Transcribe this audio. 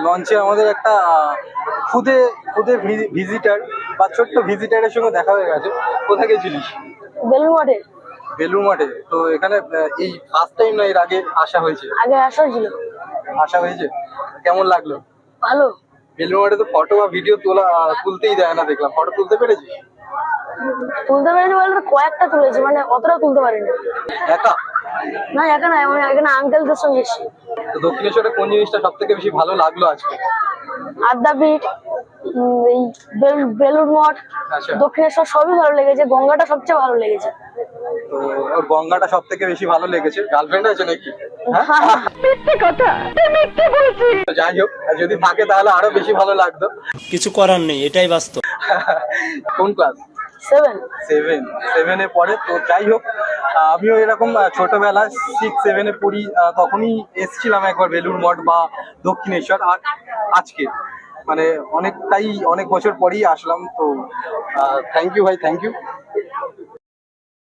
লঞ্চে আমাদের একটা খুদে খুদে ভিজিটার বা ছোট্ট ভিজিটারের সঙ্গে দেখা হয়ে গেছে। কোথায় গেছিলিস? বেলুড় মঠে। বেলুড় মঠে। তো এখানে এই ফার্স্ট টাইম না এর আগে আসা হয়েছে? আগে আসা ছিল। আসা হয়েছে, কেমন লাগলো? ভালো। বেলুড় মঠে তো ফটো বা ভিডিও তুলতেই দেয় না, দেখলাম। ফটো তুলতে পেরেছিস? তুলতে পারিনি বলতে কয়েকটা তুলেছি, মানে অতটা তুলতে পারিনি। একা? না একা না, আমি এখানে আঙ্কেলদের সঙ্গে এসেছি। তো দক্ষিণেশ্বরে কোন জিনিসটা সব থেকে বেশি ভালো লাগলো আজকে? আদ্যাপীঠ, এই বেলুড় মঠ, আচ্ছা। দক্ষিণেশ্বর সবই ভালো লেগেছে, গঙ্গাটা সবচেয়ে ভালো লেগেছে। তো ওর গঙ্গাটা সব থেকে বেশি ভালো লেগেছে। গার্লফ্রেন্ড আছে নাকি? মিথ্যে কথা, মিথ্যে বলছি। তো যাই হোক, আর যদি থাকে তাহলে আরো বেশি ভালো লাগতো। কিছু করার নেই, এটাই বাস্তব। কোন ক্লাস? 7। 7 পড়ে। তো যাই হোক, আমিও এরকম ছোটবেলায় 6-7 পড়ি, তখনই এসেছিলাম একবার বেলুড় মঠ বা দক্ষিণেশ্বর। আর আজকে মানে অনেক বছর পরেই আসলাম। তো থ্যাংক ইউ ভাই, থ্যাংক ইউ।